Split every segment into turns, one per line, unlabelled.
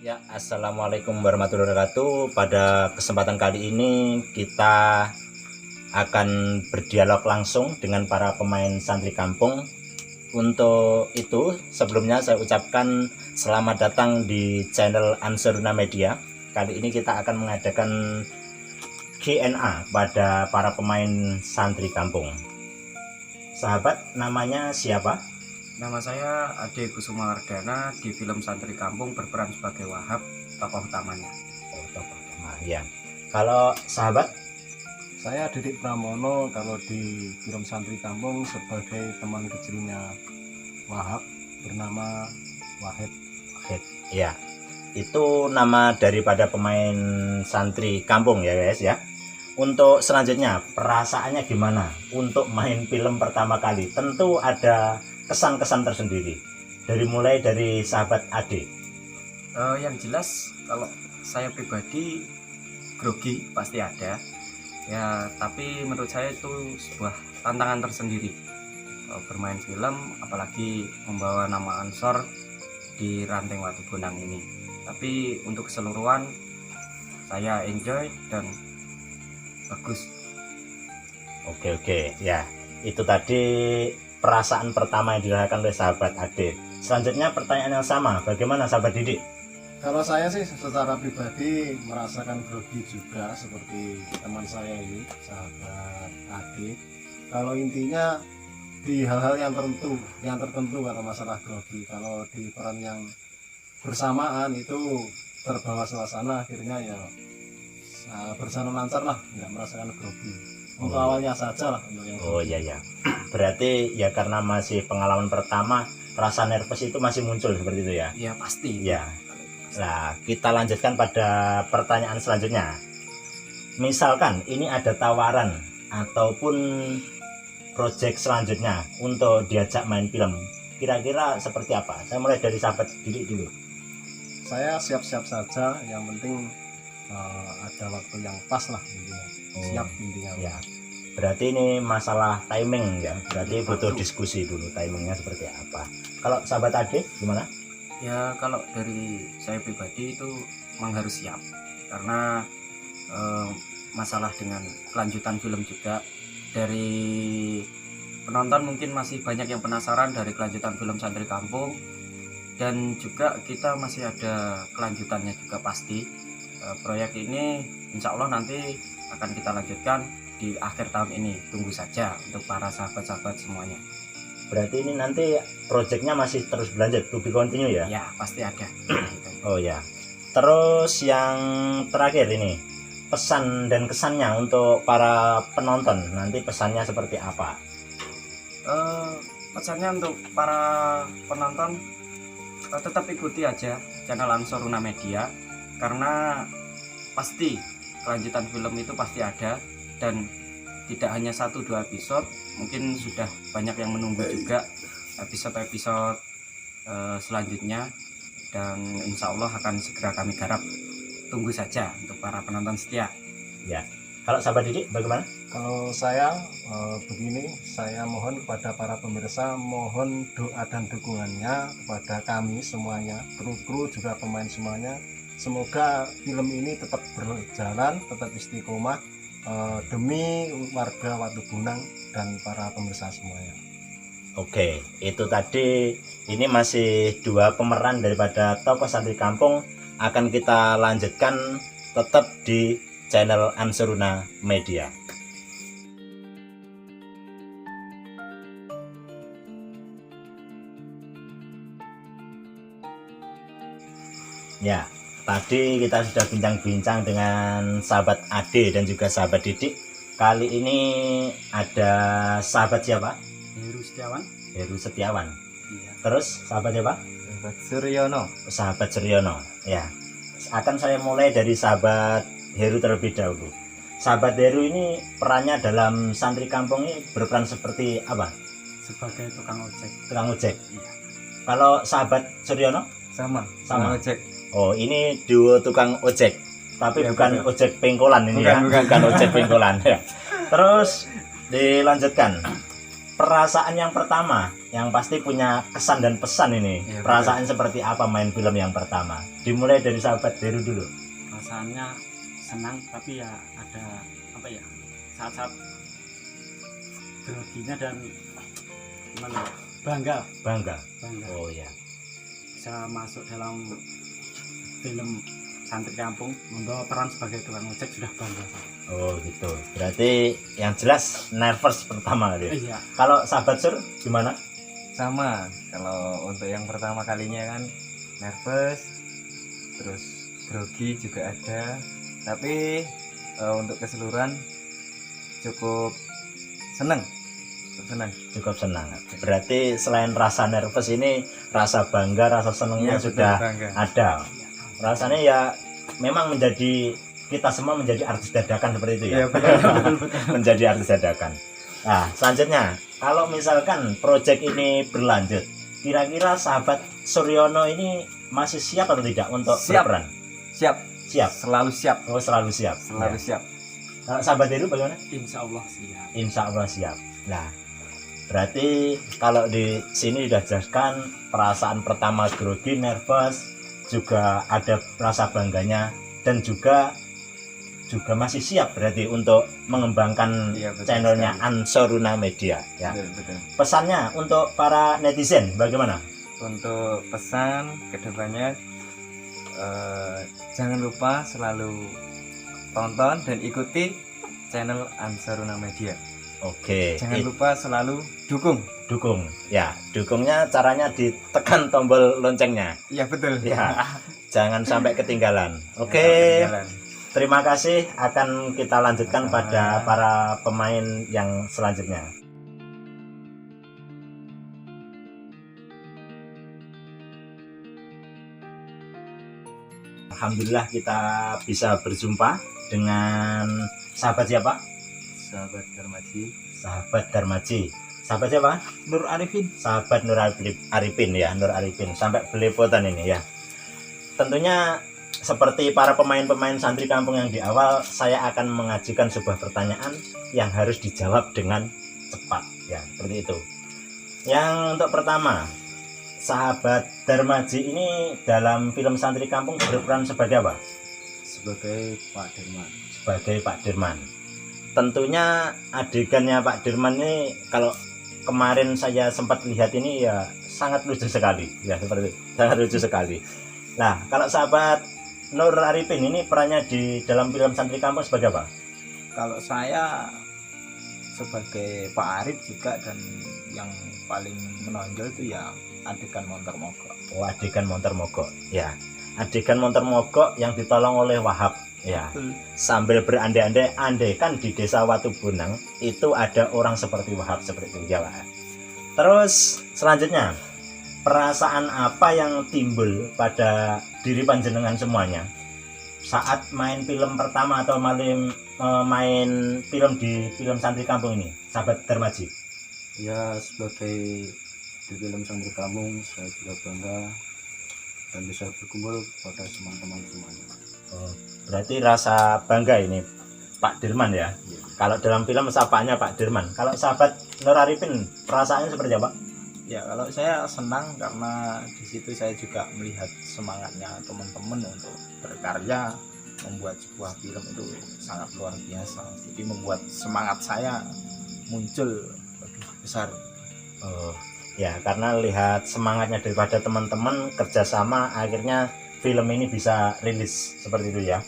Ya, assalamualaikum warahmatullahi wabarakatuh. Pada kesempatan kali ini kita akan berdialog langsung dengan para pemain santri kampung. Untuk itu, sebelumnya saya ucapkan selamat datang di channel Ansuruna Media. Kali ini kita akan mengadakan Q&A pada para pemain santri kampung. Sahabat, namanya siapa?
Nama saya Ade Kusuma Wardana, di film Santri Kampung berperan sebagai Wahab, tokoh utamanya.
Oh, tokoh utama, ya. Kalau sahabat?
Saya Didik Pramono, kalau di film Santri Kampung sebagai teman kecilnya Wahab, bernama Wahid.
Ya, itu nama daripada pemain santri kampung ya guys ya. Untuk selanjutnya, perasaannya gimana untuk main film pertama kali? Tentu ada kesan-kesan tersendiri. Mulai dari sahabat Ade.
Yang jelas kalau saya pribadi grogi pasti ada ya, tapi menurut saya itu sebuah tantangan tersendiri bermain film, apalagi membawa nama Ansor di Ranteng Watu Bonang ini. Tapi untuk keseluruhan saya enjoy dan bagus.
Oke ya, itu tadi perasaan pertama yang dirasakan oleh sahabat Ade. Selanjutnya pertanyaan yang sama, bagaimana sahabat Didik?
Kalau saya sih secara pribadi merasakan grogi juga seperti teman saya ini, sahabat Ade. Kalau intinya di hal-hal yang tertentu kata masalah grogi. Kalau di peran yang bersamaan itu terbawa suasana, akhirnya ya berjalan lancar lah, nggak merasakan grogi. Untuk awalnya saja lah untuk yang
Oh ya. Berarti ya karena masih pengalaman pertama, rasa nervous itu masih muncul seperti itu ya?
Ya pasti.
Ya. Nah, kita lanjutkan pada pertanyaan selanjutnya. Misalkan ini ada tawaran ataupun proyek selanjutnya untuk diajak main film, kira-kira seperti apa? Saya mulai dari sahabat Didik dulu.
Saya siap-siap saja, yang penting ada waktu yang pas lah intinya. Siap intinya
Ya. Berarti ini masalah timing ya. Berarti butuh diskusi dulu timingnya seperti apa. Kalau sahabat Ade gimana?
Ya kalau dari saya pribadi itu memang harus siap, karena masalah dengan kelanjutan film juga. Dari penonton mungkin masih banyak yang penasaran dari kelanjutan film Santri Kampung, dan juga kita masih ada kelanjutannya juga pasti. Proyek ini insya Allah nanti akan kita lanjutkan di akhir tahun ini. Tunggu saja untuk para sahabat-sahabat semuanya.
Berarti ini nanti proyeknya masih terus berlanjut, to be continue ya?
Ya pasti ada.
Oh ya. Terus yang terakhir ini, pesan dan kesannya untuk para penonton, nanti pesannya seperti apa?
Pesannya untuk para penonton, tetap ikuti aja channel Ansuruna Media, karena pasti kelanjutan film itu pasti ada, dan tidak hanya 1-2 episode, mungkin sudah banyak yang menunggu juga episode-episode selanjutnya, dan insya Allah akan segera kami garap. Tunggu saja untuk para penonton setia.
Ya. Kalau sahabat Didik bagaimana?
Kalau saya begini, saya mohon kepada para pemirsa, mohon doa dan dukungannya kepada kami semuanya, kru juga pemain semuanya. Semoga film ini tetap berjalan, tetap istiqomah demi warga Watu Bonang dan para pemirsa semuanya.
Oke, itu tadi ini masih dua pemeran daripada tokoh santri kampung, akan kita lanjutkan tetap di channel Ansuruna Media. Ya, tadi kita sudah bincang-bincang dengan sahabat Ade dan juga sahabat Didik. Kali ini ada sahabat siapa?
Heru Setiawan.
Heru Setiawan.
Iya.
Terus sahabat siapa?
Sahabat Suryono.
Sahabat Suryono. Ya. Akan saya mulai dari sahabat Heru terlebih dahulu. Sahabat Heru ini perannya dalam Santri Kampung ini berperan seperti apa?
Sebagai tukang ojek.
Tukang ojek.
Iya.
Kalau sahabat Suryono?
Sama.
Sama.
Ojek.
Oh, ini duo tukang ojek. Tapi
Ya,
bukan
betul.
ojek pengkolan ini bukan ojek pengkolan ya. Terus dilanjutkan. Perasaan yang pertama yang pasti punya kesan dan pesan ini.
Ya,
Perasaan seperti apa main film yang pertama? Dimulai dari sahabat Deru dulu.
Perasaannya senang, tapi ya ada apa ya, saat-saat groginya dan gimana, bangga
Bangga.
bangga
Oh ya.
bisa masuk dalam film Santri Kampung, membawa peran sebagai tukang ojek, sudah bangga.
Oh gitu. Berarti yang jelas nervous pertama kali.
Iya.
Kalau sahabat Sur gimana?
Sama, kalau untuk yang pertama kalinya kan nervous, terus grogi juga ada, tapi untuk keseluruhan cukup seneng.
Cukup senang. Berarti selain rasa nervous ini rasa bangga, rasa senangnya
Iya, betul,
sudah
bangga.
ada. Rasanya ya memang menjadi, kita semua menjadi artis dadakan seperti itu ya.
Iya, betul.
Menjadi artis dadakan. Nah, selanjutnya kalau misalkan proyek ini berlanjut, kira-kira sahabat Suryono ini masih siap atau tidak untuk
Siap.
berperan?
Siap,
Siap.
selalu siap,
Oh, selalu siap.
selalu
Ya.
siap.
Kalau sahabat Deru bagaimana?
Insya Allah siap.
Insya Allah siap. Nah, berarti kalau di sini sudah jelaskan perasaan pertama grogi, nervous, juga ada rasa bangganya, dan juga masih siap berarti untuk mengembangkan
Iya, betul
channelnya
sekali.
Ansoruna Media. Ya.
Betul.
Pesannya untuk para netizen bagaimana?
Untuk pesan kedepannya, jangan lupa selalu tonton dan ikuti channel Ansaruna Media.
Oke,
Jangan lupa selalu dukung.
dukung. Ya, dukungnya caranya ditekan tombol loncengnya.
Iya, betul.
Ya, jangan sampai ketinggalan.
Jangan
Oke.
ketinggalan.
Terima kasih, akan kita lanjutkan
Sama-sama.
pada para pemain yang selanjutnya. Alhamdulillah kita bisa berjumpa dengan sahabat siapa?
Sahabat Darmaji.
Sahabat Darmaji. Sahabat siapa?
Nur Arifin.
Sahabat Nur Arifin ya, Nur Arifin. Sampai belepotan ini ya. Tentunya seperti para pemain-pemain Santri Kampung yang di awal, saya akan mengajukan sebuah pertanyaan yang harus dijawab dengan cepat ya, seperti itu. Yang untuk pertama, sahabat Darmaji ini dalam film Santri Kampung berperan sebagai apa?
Sebagai Pak Dirman.
Sebagai Pak Dirman. Tentunya adegannya Pak Dirman ini kalau kemarin saya sempat lihat ini ya sangat lucu sekali ya, seperti itu. Sangat lucu sekali. Nah, kalau sahabat Nur Arifin ini perannya di dalam film Santri Kampung sebagai apa?
Kalau saya sebagai Pak Arif juga, dan yang paling menonjol itu ya adegan montor mogok.
Oh, adegan montor mogok. Ya, adegan montor mogok yang ditolong oleh Wahab. Ya, sambil berandai-andai, andaikan di desa Watu Bonang itu ada orang seperti Wahab seperti itu ya, Pak. Terus selanjutnya, perasaan apa yang timbul pada diri panjenengan semuanya saat main film pertama atau main film di film Santri Kampung ini, sahabat Darmaji?
Ya, sebagai di film Santri Kampung saya juga bangga dan bisa berkumpul pada teman-teman semuanya.
Oh, berarti rasa bangga ini Pak Dirman ya. Kalau dalam film sapaannya Pak Dirman. Kalau sahabat Nur Arifin perasaannya seperti apa?
Ya kalau saya senang karena di situ saya juga melihat semangatnya teman-teman untuk berkarya, membuat sebuah film itu sangat luar biasa. Jadi membuat semangat saya muncul lebih besar.
Oh, ya karena lihat semangatnya daripada teman-teman kerjasama, akhirnya film ini bisa rilis seperti itu ya.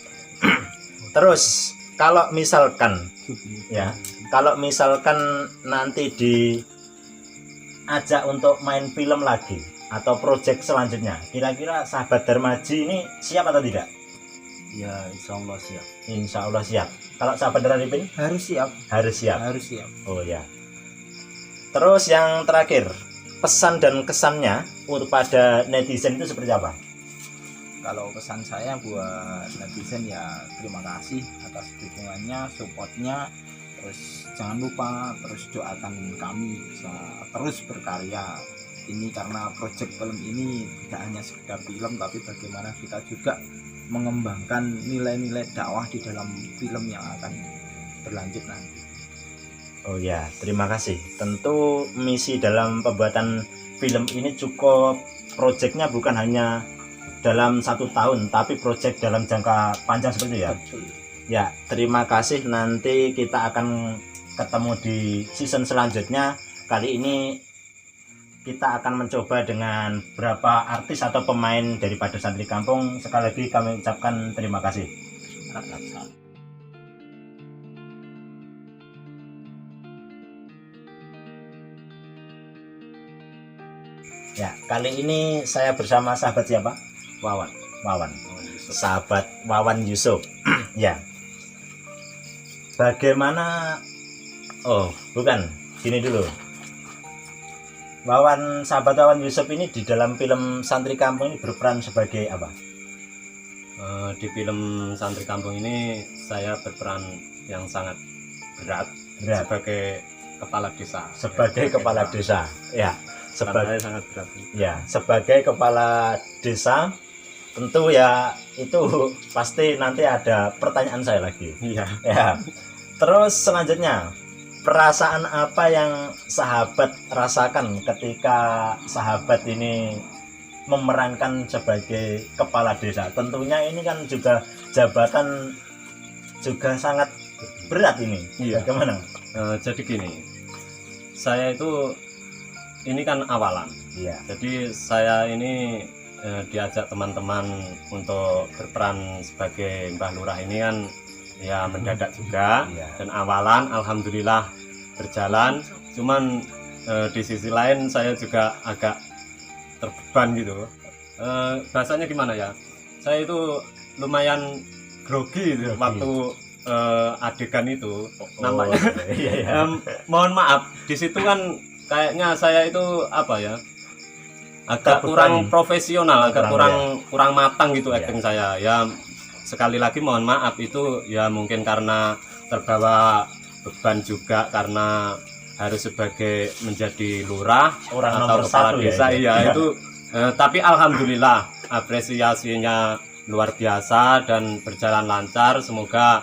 Terus kalau misalkan nanti diajak untuk main film lagi atau proyek selanjutnya, kira-kira sahabat Darmaji ini siap atau tidak?
Ya, insya Allah siap.
Insya Allah siap. Kalau sahabat Darmaji
Harus siap,
harus siap.
harus siap.
Oh ya. Terus yang terakhir, pesan dan kesannya untuk pada netizen itu seperti apa?
Kalau pesan saya buat netizen ya terima kasih atas dukungannya, supportnya. Terus jangan lupa terus doakan kami bisa terus berkarya. Ini karena proyek film ini tidak hanya sekedar film, tapi bagaimana kita juga mengembangkan nilai-nilai dakwah di dalam film yang akan berlanjut nanti.
Oh ya, terima kasih. Tentu misi dalam pembuatan film ini cukup proyeknya bukan hanya dalam 1 tahun, tapi proyek dalam jangka panjang seperti itu ya.
Betul.
Ya, terima kasih. Nanti kita akan ketemu di season selanjutnya. Kali ini kita akan mencoba dengan berapa artis atau pemain daripada Santri Kampung. Sekali lagi kami ucapkan terima kasih. Ya, kali ini saya bersama sahabat siapa?
Wawan.
Wawan. Sahabat Wawan Yusuf. Ya. Bagaimana? Oh, bukan. Gini dulu. Sahabat Wawan Yusuf ini di dalam film Santri Kampung ini berperan sebagai apa?
Di film Santri Kampung ini saya berperan yang sangat berat sebagai kepala desa.
Sebagai kepala desa. Ya.
Saya sangat berat.
Ya, sebagai kepala desa tentu ya itu pasti nanti ada pertanyaan saya lagi.
Iya.
Ya. Terus selanjutnya, perasaan apa yang sahabat rasakan ketika sahabat ini memerankan sebagai kepala desa? Tentunya ini kan juga jabatan juga sangat berat ini.
Iya.
Bagaimana?
Jadi gini, saya itu ini kan awalan.
Iya.
Jadi saya ini diajak teman-teman untuk berperan sebagai Mbah Lurah ini kan ya mendadak juga.
Iya.
Dan awalan alhamdulillah berjalan. Cuman di sisi lain saya juga agak terbeban gitu. Bahasanya gimana ya? Saya itu lumayan grogi gitu waktu adegan itu. Namanya
Iya, iya.
mohon maaf, di situ kan kayaknya saya itu apa ya, agak
Terbebani.
kurang profesional, agak
Kurang,
kurang matang gitu
Iya.
acting saya. Ya sekali lagi mohon maaf, itu ya mungkin karena terbawa beban juga karena harus sebagai menjadi lurah
Orang
atau
nomor
kepala
satu ya,
desa.
itu.
Iya itu. Tapi alhamdulillah apresiasinya luar biasa dan berjalan lancar. Semoga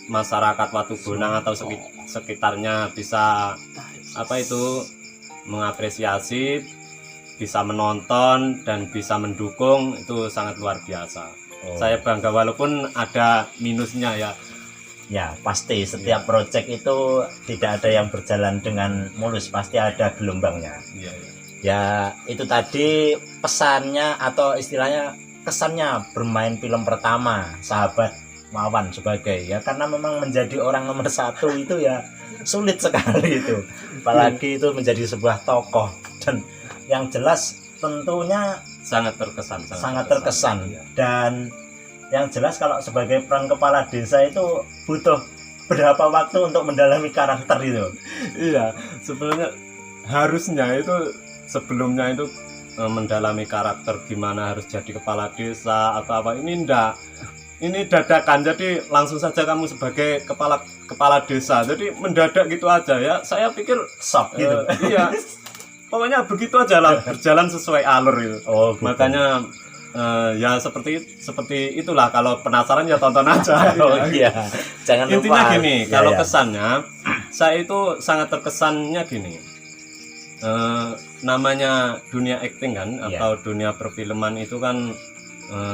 masyarakat Watu Bonang atau sekitarnya bisa mengapresiasi, bisa menonton dan bisa mendukung. Itu sangat luar biasa.
Oh.
Saya bangga walaupun ada minusnya ya.
Ya, pasti setiap proyek itu tidak ada yang berjalan dengan mulus, pasti ada gelombangnya.
Iya, iya.
Ya, itu tadi pesannya atau istilahnya kesannya bermain film pertama sahabat Wawan sebagai ya, karena memang menjadi orang nomor 1 itu ya sulit sekali itu, apalagi itu menjadi sebuah tokoh, dan yang jelas tentunya
Sangat terkesan.
sangat terkesan.
Iya.
Dan yang jelas kalau sebagai peran kepala desa itu butuh berapa waktu untuk mendalami karakter itu?
Iya, sebenarnya harusnya itu sebelumnya itu mendalami karakter gimana harus jadi kepala desa atau apa. Ini enggak. Ini dadakan, jadi langsung saja kamu sebagai kepala desa. Jadi mendadak gitu aja ya. Saya pikir
Shock gitu.
iya. Pokoknya begitu aja lah, berjalan sesuai alur itu.
Oh, gitu.
Makanya ya seperti itulah, kalau penasaran ya tonton aja.
Oh iya, jangan lupa.
Intinya gini,
Ya,
kalau
ya.
kesannya saya itu sangat terkesannya gini. Namanya dunia acting kan,
Iya.
atau dunia perfilman itu kan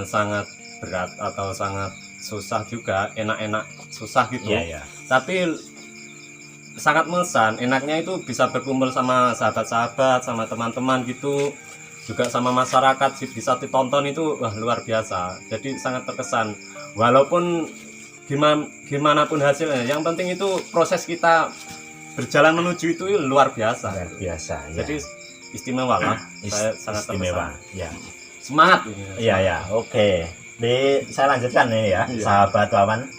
sangat berat atau sangat susah juga, enak-enak susah gitu.
Iya, ya.
Tapi sangat mengesan, enaknya itu bisa berkumpul sama sahabat-sahabat, sama teman-teman gitu, juga sama masyarakat, bisa ditonton itu wah luar biasa. Jadi sangat terkesan. Walaupun gimana pun hasilnya, yang penting itu proses kita berjalan menuju itu luar biasa.
Luar biasa. Ya.
Jadi istimewa lah. Saya sangat
istimewa.
terkesan.
Ya.
Semangat.
Iya, ya. Oke. Saya lanjutkan nih ya,
Iya.
sahabat Wawan.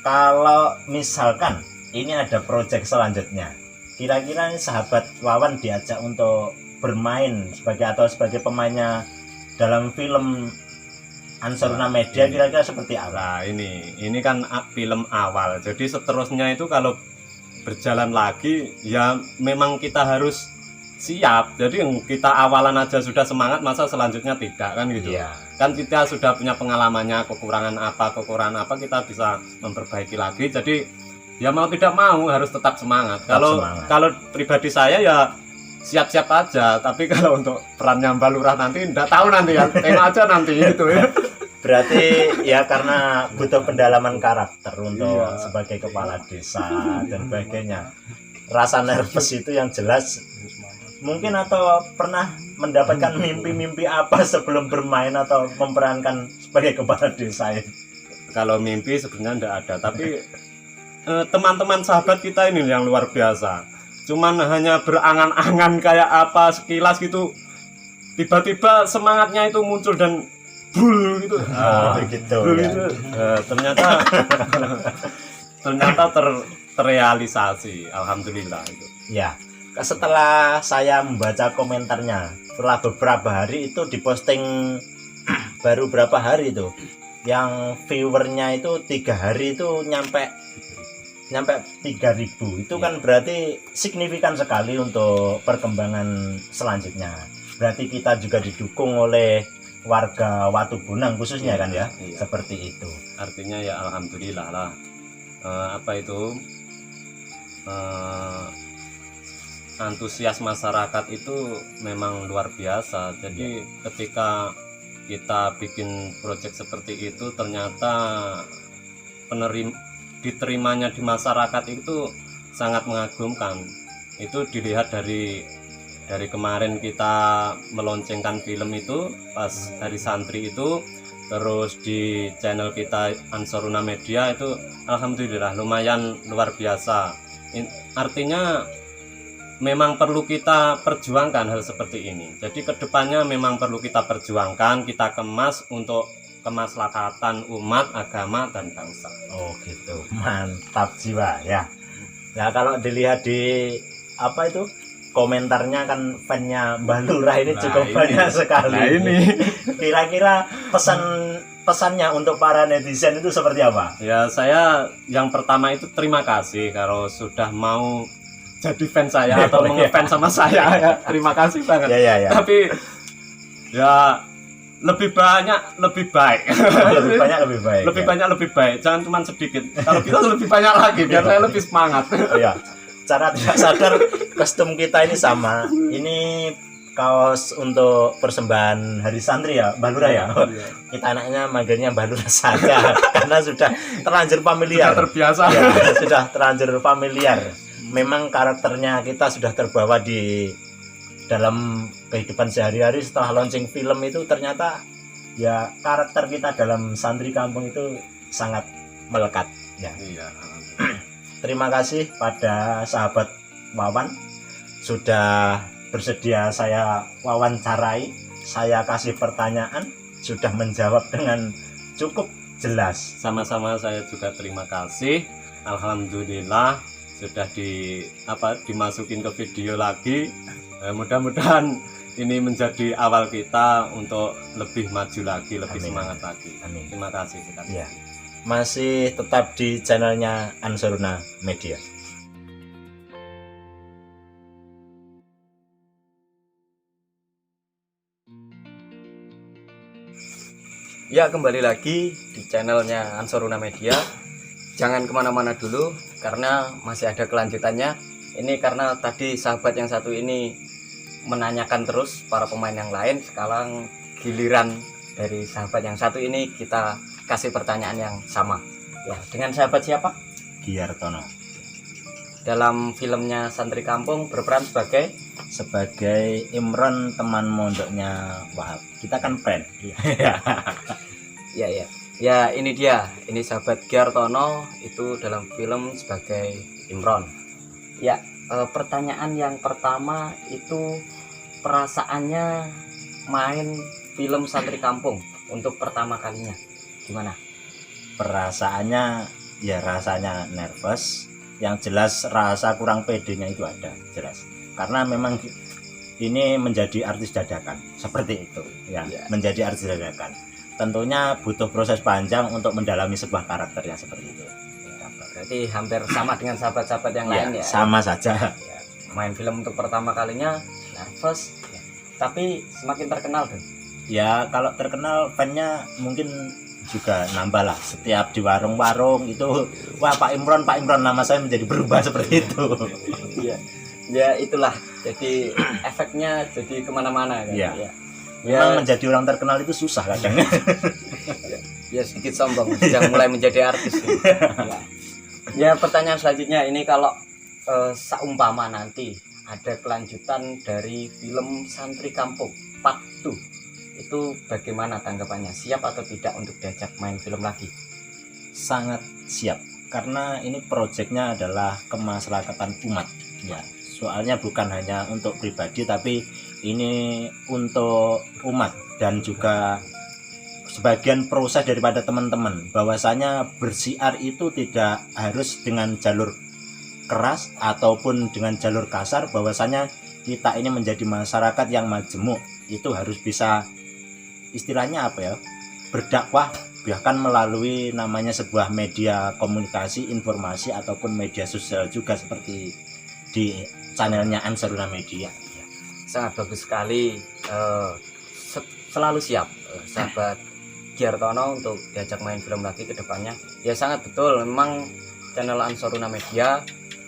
Kalau misalkan ini ada proyek selanjutnya, kira-kira ini sahabat Wawan diajak untuk bermain sebagai pemainnya dalam film Ansoruna Media, kira-kira seperti apa?
Nah, ini kan film awal. Jadi seterusnya itu kalau berjalan lagi ya memang kita harus siap. Jadi kita awalan aja sudah semangat, masa selanjutnya tidak kan gitu.
Iya.
Kan kita sudah punya pengalamannya, kekurangan apa kita bisa memperbaiki lagi. Jadi ya mau tidak mau harus tetap semangat.
Tetap
Kalau
semangat.
kalau pribadi saya ya siap-siap aja, tapi kalau untuk perannya Mbak Lurah nanti enggak tahu nanti ya, tengok aja nanti gitu ya.
Berarti ya karena butuh pendalaman karakter untuk
Iya.
sebagai kepala desa dan sebagainya. Rasa nervous itu yang jelas mungkin, atau pernah mendapatkan mimpi-mimpi apa sebelum bermain atau memerankan sebagai kepala desa itu?
Kalau mimpi sebenarnya enggak ada, tapi teman-teman sahabat kita ini yang luar biasa. Cuman hanya berangan-angan kayak apa sekilas gitu, tiba-tiba semangatnya itu muncul dan bul gitu.
Begitu
Bul
ya.
itu ternyata terrealisasi, alhamdulillah itu.
Ya, setelah saya membaca komentarnya, setelah beberapa hari itu diposting baru berapa hari itu, yang viewernya itu 3 hari itu nyampe 3.000. Itu kan berarti signifikan sekali untuk perkembangan selanjutnya. Berarti kita juga didukung oleh warga Watu Bonang khususnya kan ya,
Iya.
seperti itu.
Artinya ya alhamdulillah lah. Antusias masyarakat itu memang luar biasa. Jadi ketika kita bikin proyek seperti itu, ternyata diterimanya di masyarakat itu sangat mengagumkan. Itu dilihat dari kemarin kita meloncengkan film itu pas hari santri itu, terus di channel kita Ansoruna Media itu alhamdulillah lumayan luar biasa. Artinya memang perlu kita perjuangkan hal seperti ini. Jadi kedepannya memang perlu kita perjuangkan, kita kemas untuk kemaslahatan umat, agama, dan bangsa.
Oh gitu, mantap jiwa ya. Nah kalau dilihat di apa itu komentarnya kan fansnya Mbah Lurah ini
Nah,
cukup
ini.
banyak sekali.
Nah ini
Kira-kira pesannya untuk para netizen itu seperti apa?
ya, saya yang pertama itu terima kasih kalau sudah mau jadi fans saya atau ngefans sama saya ya. Terima kasih banget.
Ya.
Tapi ya lebih banyak lebih baik.
Lebih banyak lebih baik.
Lebih
ya.
banyak lebih baik, jangan cuma sedikit. Kalau bisa lebih banyak lagi biar saya lebih semangat.
Oh, ya. Cara tidak sadar kostum kita ini sama. Ini kaos untuk persembahan Hari Santri ya, Mbah Lurah ya. Kita anaknya manggilnya Mbah Lurah saja karena sudah terlanjur familiar.
Sudah terbiasa.
Ya, sudah terlanjur familiar. Memang karakternya kita sudah terbawa di dalam kehidupan sehari-hari. Setelah launching film itu ternyata ya karakter kita dalam santri kampung itu sangat melekat ya.
Iya.
Terima kasih pada sahabat Wawan sudah bersedia saya wawancarai, saya kasih pertanyaan, sudah menjawab dengan cukup jelas.
Sama-sama, saya juga terima kasih. Alhamdulillah sudah dimasukin ke video lagi. Mudah-mudahan ini menjadi awal kita untuk lebih maju lagi, lebih
Amin.
semangat lagi.
Amin.
Terima kasih sekali.
Ya. Masih tetap di channelnya Ansoruna Media.
Ya, kembali lagi di channelnya Ansoruna Media. Jangan kemana-mana dulu karena masih ada kelanjutannya. Ini karena tadi sahabat yang satu ini menanyakan terus para pemain yang lain. Sekarang giliran dari sahabat yang satu ini kita kasih pertanyaan yang sama. Ya, dengan sahabat siapa?
Giartono
Dalam filmnya Santri Kampung berperan sebagai
sebagai Imron, teman mondoknya Wahab. Kita kan friend.
ya. Ya, ini dia. Ini sahabat Giartono itu dalam film sebagai Imron. Ya, pertanyaan yang pertama itu perasaannya main film Santri Kampung untuk pertama kalinya. Gimana?
Perasaannya ya rasanya nervous. Yang jelas rasa kurang pedenya itu ada, jelas. Karena memang ini menjadi artis dadakan, seperti itu ya.
Ya.
Menjadi artis dadakan. Tentunya butuh proses panjang untuk mendalami sebuah karakter yang seperti itu.
Berarti hampir sama dengan sahabat-sahabat yang
Ya,
lain ya.
sama saja.
Ya, main film untuk pertama kalinya nervous, tapi semakin terkenal tuh.
Ya kalau terkenal fansnya mungkin juga nambah lah. Setiap di warung-warung itu, wah Pak Imron nama saya menjadi berubah seperti itu.
Iya. Ya itulah. Jadi efeknya jadi kemana-mana kan.
Iya.
Ya.
Memang menjadi orang terkenal itu susah kadang.
Ya sedikit sombong, sudah mulai menjadi artis. Ya pertanyaan selanjutnya ini kalau seumpama nanti ada kelanjutan dari film Santri Kampung Part 2, itu bagaimana tanggapannya? Siap atau tidak untuk diajak main film lagi?
Sangat siap karena ini proyeknya adalah kemaslahatan umat ya. Soalnya bukan hanya untuk pribadi tapi ini untuk umat dan juga sebagian proses daripada teman-teman bahwasanya bersiar itu tidak harus dengan jalur keras ataupun dengan jalur kasar, bahwasanya kita ini menjadi masyarakat yang majemuk itu harus bisa istilahnya apa ya, berdakwah bahkan melalui namanya sebuah media komunikasi informasi ataupun media sosial juga seperti di channelnya Ansaruna Media.
Sangat bagus sekali. Selalu siap sahabat Giartono untuk diajak main film lagi ke depannya. Ya sangat betul, memang channel Ansaruna Media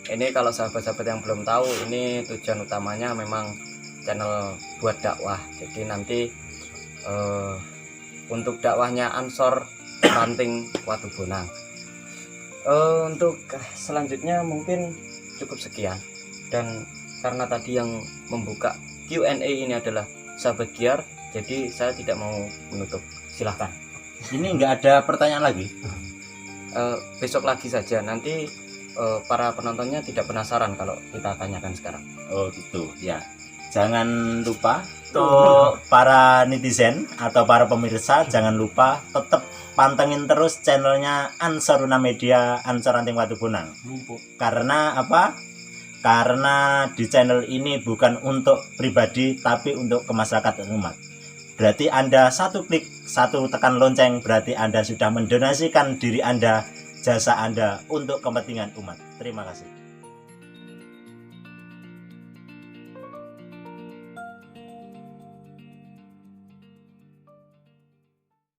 ini kalau sahabat-sahabat yang belum tahu, ini tujuan utamanya memang channel buat dakwah. Jadi nanti untuk dakwahnya Ansor Ranting Watu Bonang. Untuk selanjutnya mungkin cukup sekian, dan karena tadi yang membuka Q&A ini adalah sahabat Giar, jadi saya tidak mau menutup. Silahkan.
Ini nggak ada pertanyaan lagi?
Besok lagi saja, nanti para penontonnya tidak penasaran kalau kita tanyakan sekarang.
Oh gitu ya. Jangan lupa untuk para netizen atau para pemirsa, jangan lupa tetap pantengin terus channelnya Ansaruna Media Ansor Ranting Watu Bonang. Karena apa? Karena di channel ini bukan untuk pribadi tapi untuk kemaslahatan umat. Berarti Anda satu klik, satu tekan lonceng, berarti Anda sudah mendonasikan diri Anda, jasa Anda untuk kepentingan umat. Terima kasih.